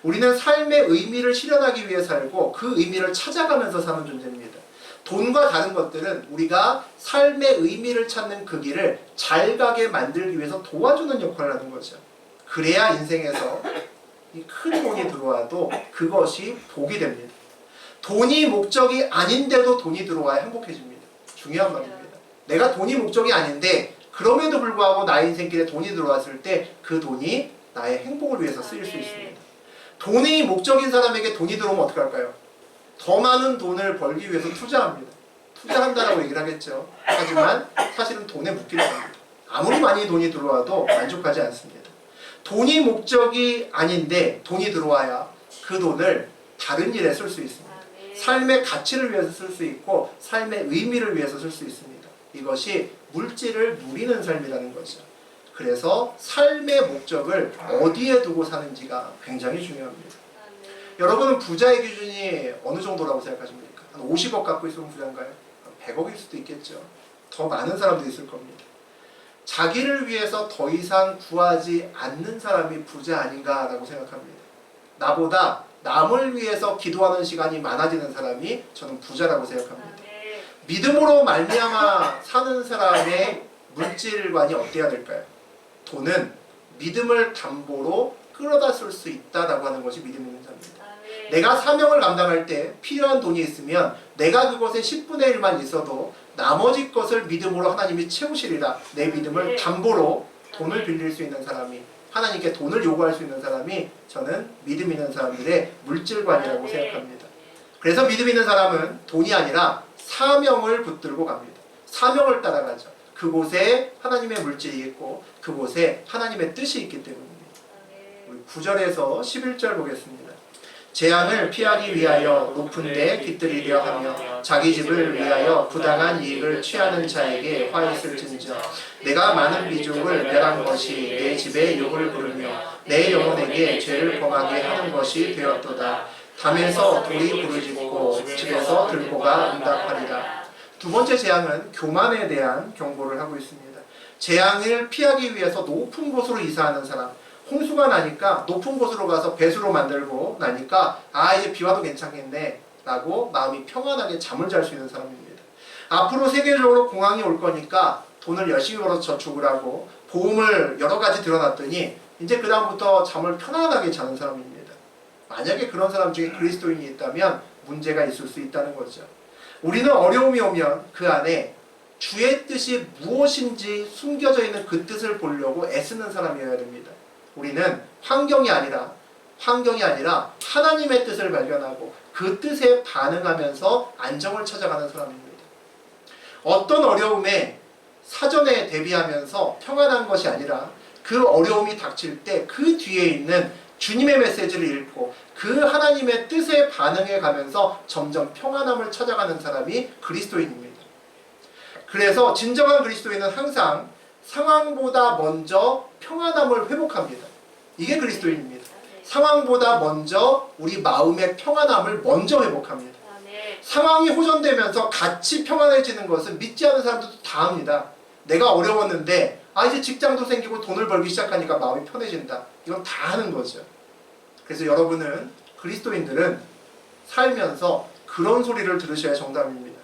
우리는 삶의 의미를 실현하기 위해 살고 그 의미를 찾아가면서 사는 존재입니다. 돈과 다른 것들은 우리가 삶의 의미를 찾는 그 길을 잘 가게 만들기 위해서 도와주는 역할을 하는 거죠. 그래야 인생에서 이 큰 돈이 들어와도 그것이 복이 됩니다. 돈이 목적이 아닌데도 돈이 들어와야 행복해집니다. 중요한 말입니다. 내가 돈이 목적이 아닌데 그럼에도 불구하고 나의 인생길에 돈이 들어왔을 때 그 돈이 나의 행복을 위해서 쓰일 수 있습니다. 돈이 목적인 사람에게 돈이 들어오면 어떻게 할까요? 더 많은 돈을 벌기 위해서 투자합니다. 투자한다라고 얘기를 하겠죠. 하지만 사실은 돈에 묶이는 겁니다. 아무리 많이 돈이 들어와도 만족하지 않습니다. 돈이 목적이 아닌데 돈이 들어와야 그 돈을 다른 일에 쓸 수 있습니다. 삶의 가치를 위해서 쓸 수 있고 삶의 의미를 위해서 쓸 수 있습니다. 이것이 물질을 누리는 삶이라는 거죠. 그래서 삶의 목적을 어디에 두고 사는지가 굉장히 중요합니다. 여러분은 부자의 기준이 어느 정도라고 생각하십니까? 한 50억 갖고 있으면 부자인가요? 100억일 수도 있겠죠. 더 많은 사람도 있을 겁니다. 자기를 위해서 더 이상 구하지 않는 사람이 부자 아닌가라고 생각합니다. 나보다 남을 위해서 기도하는 시간이 많아지는 사람이 저는 부자라고 생각합니다. 믿음으로 말미암아 사는 사람의 물질관이 어때야 될까요? 돈은 믿음을 담보로 끌어다 쓸 수 있다라고 하는 것이 믿음 있는 자입니다. 내가 사명을 감당할 때 필요한 돈이 있으면 내가 그것의 10분의 1만 있어도 나머지 것을 믿음으로 하나님이 채우시리라. 내 믿음을 담보로 돈을 빌릴 수 있는 사람이, 하나님께 돈을 요구할 수 있는 사람이 저는 믿음 있는 사람들의 물질관이라고 생각합니다. 그래서 믿음 있는 사람은 돈이 아니라 사명을 붙들고 갑니다. 사명을 따라가죠. 그곳에 하나님의 물질이 있고 그곳에 하나님의 뜻이 있기 때문입니다. 우리 9절에서 11절 보겠습니다. 재앙을 피하기 위하여 높은 데 깃들이려 하며 자기 집을 위하여 부당한 이익을 취하는 자에게 화 있을진저 내가 많은 비족을 멸한 것이 내 집에 욕을 부르며 내 영혼에게 죄를 범하게 하는 것이 되었도다. 담에서 돌이 부르짖고 집에서 들보가 응답하리라. 두 번째 재앙은 교만에 대한 경고를 하고 있습니다. 재앙을 피하기 위해서 높은 곳으로 이사하는 사람, 홍수가 나니까 높은 곳으로 가서 배수로 만들고 나니까 이제 비 와도 괜찮겠네 라고 마음이 평안하게 잠을 잘 수 있는 사람입니다. 앞으로 세계적으로 공황이 올 거니까 돈을 열심히 벌어서 저축을 하고 보험을 여러 가지 들어놨더니 이제 그 다음부터 잠을 편안하게 자는 사람입니다. 만약에 그런 사람 중에 그리스도인이 있다면 문제가 있을 수 있다는 거죠. 우리는 어려움이 오면 그 안에 주의 뜻이 무엇인지 숨겨져 있는 그 뜻을 보려고 애쓰는 사람이어야 됩니다. 우리는 환경이 아니라 하나님의 뜻을 발견하고 그 뜻에 반응하면서 안정을 찾아가는 사람입니다. 어떤 어려움에 사전에 대비하면서 평안한 것이 아니라 그 어려움이 닥칠 때 그 뒤에 있는 주님의 메시지를 읽고 그 하나님의 뜻에 반응해 가면서 점점 평안함을 찾아가는 사람이 그리스도인입니다. 그래서 진정한 그리스도인은 항상 상황보다 먼저 평안함을 회복합니다. 이게 그리스도인입니다. 상황보다 먼저 우리 마음의 평안함을 먼저 회복합니다. 상황이 호전되면서 같이 평안해지는 것은 믿지 않는 사람들도 다 합니다. 내가 어려웠는데 이제 직장도 생기고 돈을 벌기 시작하니까 마음이 편해진다. 이건 다 하는 거죠. 그래서 여러분은 그리스도인들은 살면서 그런 소리를 들으셔야 정답입니다.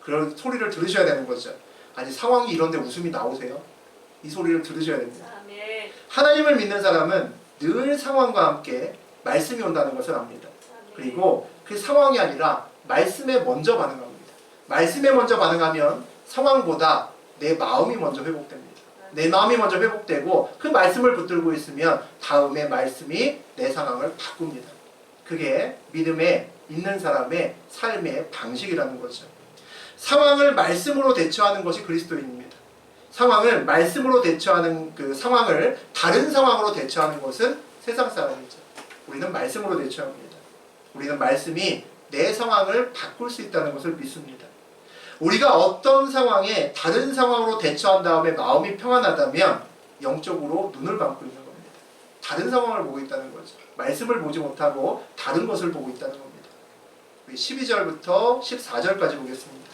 그런 소리를 들으셔야 되는 거죠. 아니 상황이 이런데 웃음이 나오세요? 이 소리를 들으셔야 됩니다. 하나님을 믿는 사람은 늘 상황과 함께 말씀이 온다는 것을 압니다. 그리고 그 상황이 아니라 말씀에 먼저 반응합니다. 말씀에 먼저 반응하면 상황보다 내 마음이 먼저 회복됩니다. 내 마음이 먼저 회복되고 그 말씀을 붙들고 있으면 다음에 말씀이 내 상황을 바꿉니다. 그게 믿음에 있는 사람의 삶의 방식이라는 거죠. 상황을 말씀으로 대처하는 것이 그리스도인입니다. 상황을 말씀으로 대처하는 그 상황을 다른 상황으로 대처하는 것은 세상 사람이죠. 우리는 말씀으로 대처합니다. 우리는 말씀이 내 상황을 바꿀 수 있다는 것을 믿습니다. 우리가 어떤 상황에 다른 상황으로 대처한 다음에 마음이 평안하다면 영적으로 눈을 감고 있는 겁니다. 다른 상황을 보고 있다는 거죠. 말씀을 보지 못하고 다른 것을 보고 있다는 겁니다. 12절부터 14절까지 보겠습니다.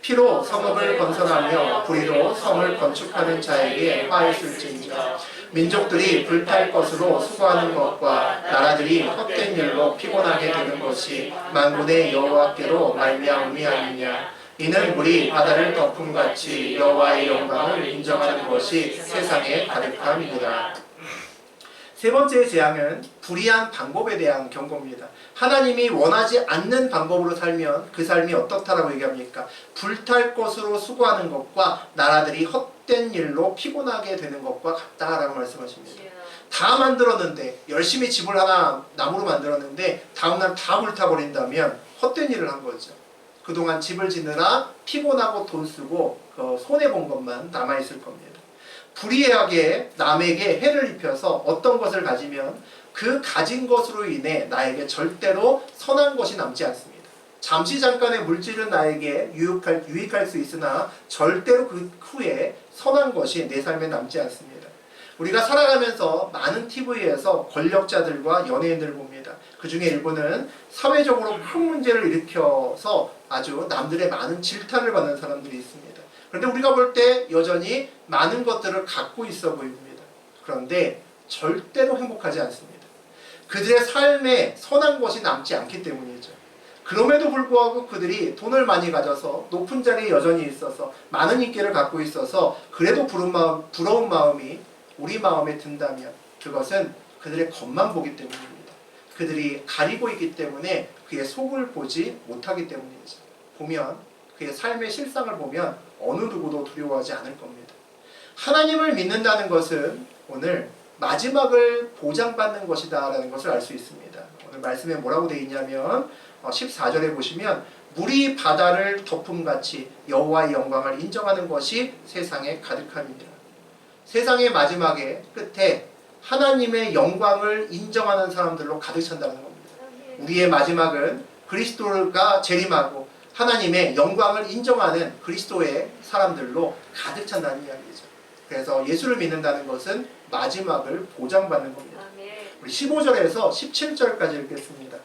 피로 성읍을 건설하며 불의로 성을 건축하는 자에게 화 있을진저 민족들이 불탈 것으로 수고하는 것과 나라들이 헛된 일로 피곤하게 되는 것이 만군의 여호와께로 말미암음이 아니냐. 이는 물이 바다를 덮음같이 여호와의 영광을 인정하는 것이 세상에 가득함이니라. 세 번째 재앙은 불의한 방법에 대한 경고입니다. 하나님이 원하지 않는 방법으로 살면 그 삶이 어떻다라고 얘기합니까? 불탈 것으로 수고하는 것과 나라들이 헛된 일로 피곤하게 되는 것과 같다라고 말씀하십니다. 다 만들었는데 열심히 집을 하나 나무로 만들었는데 다음날 다 불타버린다면 헛된 일을 한 거죠. 그동안 집을 짓느라 피곤하고 돈 쓰고 손해본 것만 남아있을 겁니다. 불의하게 남에게 해를 입혀서 어떤 것을 가지면 그 가진 것으로 인해 나에게 절대로 선한 것이 남지 않습니다. 잠시 잠깐의 물질은 나에게 유익할 수 있으나 절대로 그 후에 선한 것이 내 삶에 남지 않습니다. 우리가 살아가면서 많은 TV에서 권력자들과 연예인들을 봅니다. 그 중에 일부는 사회적으로 큰 문제를 일으켜서 아주 남들의 많은 질타를 받는 사람들이 있습니다. 그런데 우리가 볼 때 여전히 많은 것들을 갖고 있어 보입니다. 그런데 절대로 행복하지 않습니다. 그들의 삶에 선한 것이 남지 않기 때문이죠. 그럼에도 불구하고 그들이 돈을 많이 가져서 높은 자리에 여전히 있어서 많은 인기를 갖고 있어서 그래도 부러운 마음이 우리 마음에 든다면 그것은 그들의 겉만 보기 때문입니다. 그들이 가리고 있기 때문에 그의 속을 보지 못하기 때문이죠. 보면 그의 삶의 실상을 보면 어느 누구도 두려워하지 않을 겁니다. 하나님을 믿는다는 것은 오늘 마지막을 보장받는 것이다 라는 것을 알 수 있습니다. 오늘 말씀에 뭐라고 되어 있냐면 14절에 보시면 물이 바다를 덮음같이 여호와의 영광을 인정하는 것이 세상에 가득함이니라. 세상의 마지막에 끝에 하나님의 영광을 인정하는 사람들로 가득 찬다는 겁니다. 우리의 마지막은 그리스도가 재림하고 하나님의 영광을 인정하는 그리스도의 사람들로 가득 찬다는 이야기죠. 그래서 예수를 믿는다는 것은 마지막을 보장받는 겁니다. 우리 15절에서 17절까지 읽겠습니다.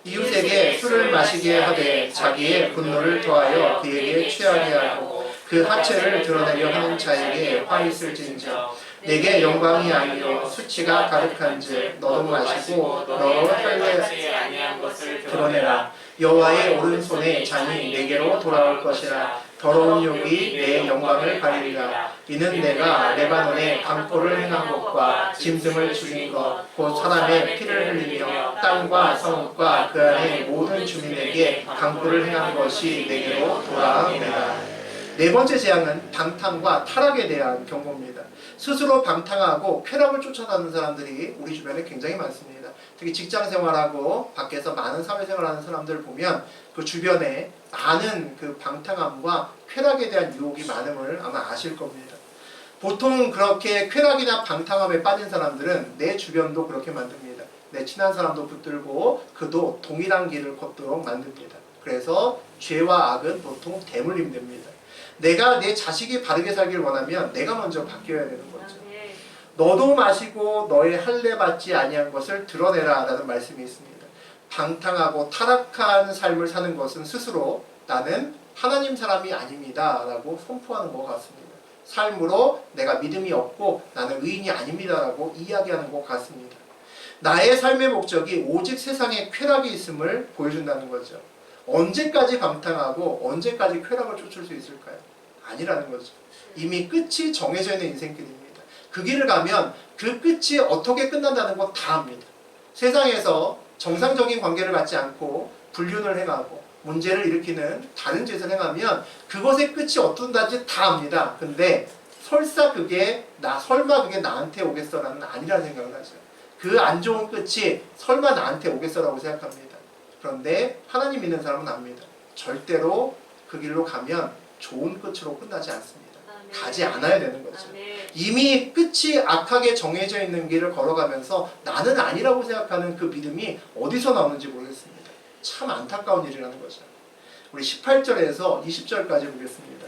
이웃에게 술을 마시게 하되 자기의 분노를 더하여 그에게 취하게 하고 그 하체를 드러내려 하는 자에게 화 있을진저 내게 영광이 아니요 수치가 가득한즉 너도 마시고 너로 혈례하지 아니한 것을 드러내라. 여호와의 오른손에 잔이 내게로 돌아올 것이라. 더러운 욕이 내 영광을 가리리라. 이는 내가 레바논에 강포를 행한 것과 짐승을 죽인 것 곧 사람의 피를 흘리며 땅과 성읍과 그 안에 모든 주민에게 강포를 행한 것이 내게로 돌아오리라. 네 번째 재앙은 방탕과 타락에 대한 경고입니다. 스스로 방탕하고 쾌락을 쫓아가는 사람들이 우리 주변에 굉장히 많습니다. 특히 직장 생활하고 밖에서 많은 사회생활하는 사람들을 보면 그 주변에 많은 그 방탕함과 쾌락에 대한 유혹이 많음을 아마 아실 겁니다. 보통 그렇게 쾌락이나 방탕함에 빠진 사람들은 내 주변도 그렇게 만듭니다. 내 친한 사람도 붙들고 그도 동일한 길을 걷도록 만듭니다. 그래서 죄와 악은 보통 대물림됩니다. 내가 내 자식이 바르게 살길 원하면 내가 먼저 바뀌어야 되는 거죠. 너도 마시고 너의 할례 받지 아니한 것을 드러내라 라는 말씀이 있습니다. 방탕하고 타락한 삶을 사는 것은 스스로 나는 하나님 사람이 아닙니다 라고 선포하는 것 같습니다. 삶으로 내가 믿음이 없고 나는 의인이 아닙니다 라고 이야기하는 것 같습니다. 나의 삶의 목적이 오직 세상에 쾌락이 있음을 보여준다는 거죠. 언제까지 방탕하고 언제까지 쾌락을 쫓을 수 있을까요? 아니라는 거죠. 이미 끝이 정해져 있는 인생길입니다. 그 길을 가면 그 끝이 어떻게 끝난다는 거 다 압니다. 세상에서 정상적인 관계를 갖지 않고 불륜을 행하고 문제를 일으키는 다른 짓을 행하면 그것의 끝이 어떤지 다 압니다. 근데 설마 그게 나한테 오겠어라는 아니라는 생각을 하죠. 그 안 좋은 끝이 설마 나한테 오겠어라고 생각합니다. 그런데 하나님 믿는 사람은 압니다. 절대로 그 길로 가면 좋은 끝으로 끝나지 않습니다. 가지 않아야 되는 거죠. 이미 끝이 악하게 정해져 있는 길을 걸어가면서 나는 아니라고 생각하는 그 믿음이 어디서 나오는지 모르겠습니다. 참 안타까운 일이라는 거죠. 우리 18절에서 20절까지 보겠습니다.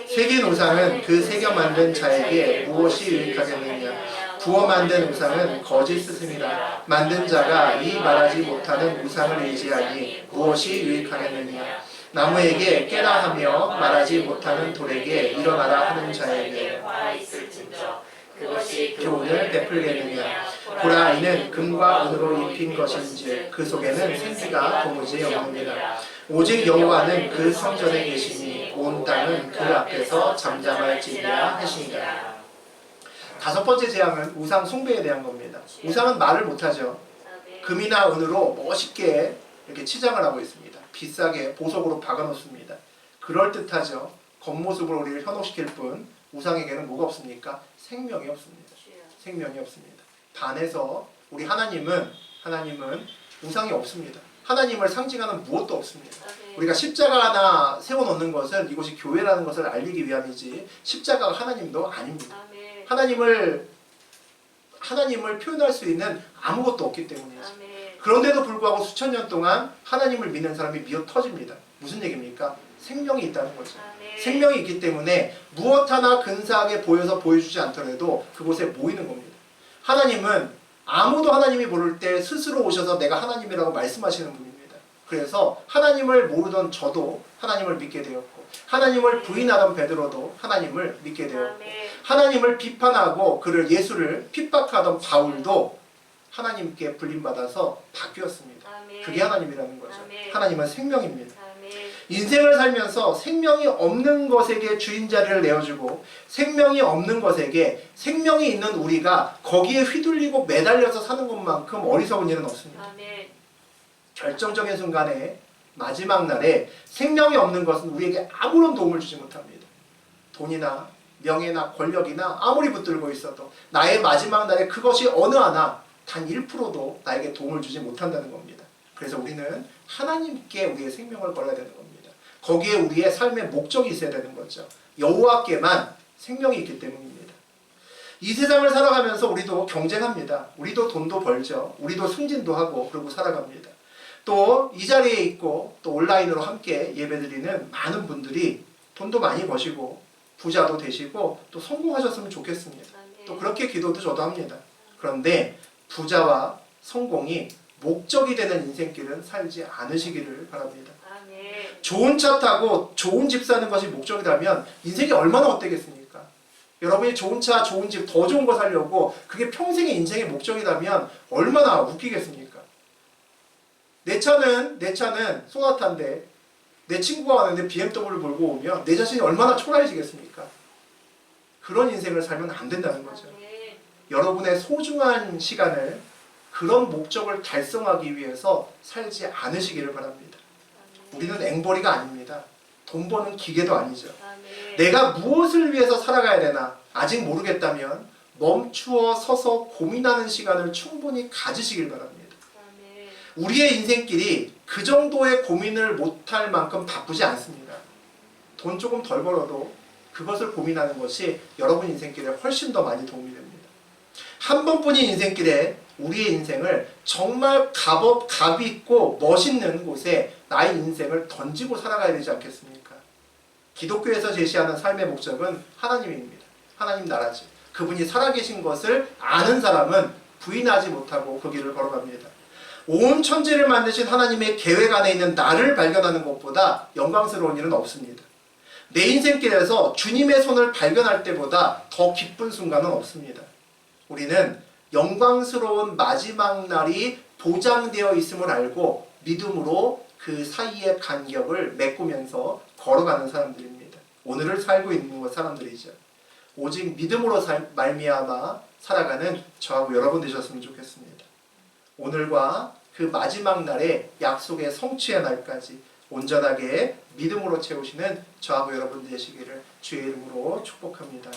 새긴 우상은 그 새겨 만든 자에게 무엇이 유익하겠느냐. 구워 만든 우상은 거짓 스승이라. 만든 자가 이 말하지 못하는 우상을 의지하니 무엇이 유익하겠느냐. 나무에게 깨라 하며 말하지 못하는 돌에게 일어나라 하는 자에게 화 있을진저 그것이 교훈을 베풀겠느냐. 보라 이는 금과 은으로 입힌 것인지 그 속에는 생기가 도무지 없느니라. 오직 여호와는 그 성전에 계시니 온 땅은 그 앞에서 잠잠할지니라 하시니라. 다섯 번째 재앙은 우상 숭배에 대한 겁니다. 우상은 말을 못하죠. 금이나 은으로 멋있게 이렇게 치장을 하고 있습니다. 비싸게 보석으로 박아놓습니다. 그럴듯하죠. 겉모습으로 우리를 현혹시킬 뿐 우상에게는 뭐가 없습니까? 생명이 없습니다. 생명이 없습니다. 반해서 우리 하나님은 우상이 없습니다. 하나님을 상징하는 무엇도 없습니다. 우리가 십자가 하나 세워놓는 것은 이곳이 교회라는 것을 알리기 위함이지 십자가가 하나님도 아닙니다. 하나님을 표현할 수 있는 아무것도 없기 때문이죠. 그런데도 불구하고 수천 년 동안 하나님을 믿는 사람이 미어 터집니다. 무슨 얘기입니까? 생명이 있다는 거죠. 아멘. 생명이 있기 때문에 무엇 하나 근사하게 보여서 보여주지 않더라도 그곳에 모이는 겁니다. 하나님은 아무도 하나님이 모를 때 스스로 오셔서 내가 하나님이라고 말씀하시는 분입니다. 그래서 하나님을 모르던 저도 하나님을 믿게 되었고, 하나님을 부인하던 베드로도 하나님을 믿게 되었고, 아멘. 하나님을 비판하고 그를 예수를 핍박하던 바울도 하나님께 불림받아서 바뀌었습니다. 아멘. 그게 하나님이라는 거죠. 아멘. 하나님은 생명입니다. 아멘. 인생을 살면서 생명이 없는 것에게 주인 자리를 내어주고, 생명이 없는 것에게 생명이 있는 우리가 거기에 휘둘리고 매달려서 사는 것만큼 어리석은 일은 없습니다. 아멘. 결정적인 순간에, 마지막 날에 생명이 없는 것은 우리에게 아무런 도움을 주지 못합니다. 돈이나 명예나 권력이나 아무리 붙들고 있어도 나의 마지막 날에 그것이 어느 하나 단 1%도 나에게 도움을 주지 못한다는 겁니다. 그래서 우리는 하나님께 우리의 생명을 걸어야 되는 겁니다. 거기에 우리의 삶의 목적이 있어야 되는 거죠. 여호와께만 생명이 있기 때문입니다. 이 세상을 살아가면서 우리도 경쟁합니다. 우리도 돈도 벌죠. 우리도 승진도 하고 그러고 살아갑니다. 또 이 자리에 있고 또 온라인으로 함께 예배드리는 많은 분들이 돈도 많이 버시고 부자도 되시고 또 성공하셨으면 좋겠습니다. 아멘. 또 그렇게 기도도 저도 합니다. 그런데 부자와 성공이 목적이 되는 인생길은 살지 않으시기를 바랍니다. 아멘. 좋은 차 타고 좋은 집 사는 것이 목적이라면 인생이 얼마나 헛되겠습니까? 여러분이 좋은 차, 좋은 집, 더 좋은 거 살려고 그게 평생의 인생의 목적이라면 얼마나 웃기겠습니까? 내 차는 소나타인데 내 친구가 왔는데 BMW를 몰고 오면 내 자신이 얼마나 초라해지겠습니까? 그런 인생을 살면 안 된다는 거죠. 아멘. 여러분의 소중한 시간을 그런 목적을 달성하기 위해서 살지 않으시기를 바랍니다. 우리는 앵벌이가 아닙니다. 돈 버는 기계도 아니죠. 아멘. 내가 무엇을 위해서 살아가야 되나 아직 모르겠다면 멈추어 서서 고민하는 시간을 충분히 가지시길 바랍니다. 아멘. 우리의 인생길이 그 정도의 고민을 못할 만큼 바쁘지 않습니다. 돈 조금 덜 벌어도 그것을 고민하는 것이 여러분 인생길에 훨씬 더 많이 도움이 됩니다. 한 번뿐인 인생길에 우리의 인생을 정말 값 있고 멋있는 곳에 나의 인생을 던지고 살아가야 되지 않겠습니까? 기독교에서 제시하는 삶의 목적은 하나님입니다. 하나님 나라죠. 그분이 살아계신 것을 아는 사람은 부인하지 못하고 그 길을 걸어갑니다. 온 천지를 만드신 하나님의 계획 안에 있는 나를 발견하는 것보다 영광스러운 일은 없습니다. 내 인생길에서 주님의 손을 발견할 때보다 더 기쁜 순간은 없습니다. 우리는 영광스러운 마지막 날이 보장되어 있음을 알고 믿음으로 그 사이의 간격을 메꾸면서 걸어가는 사람들입니다. 오늘을 살고 있는 사람들이죠. 오직 믿음으로 말미암아 살아가는 저하고 여러분 되셨으면 좋겠습니다. 오늘과 그 마지막 날의 약속의 성취의 날까지 온전하게 믿음으로 채우시는 저하고 여러분 되시기를 주의 이름으로 축복합니다.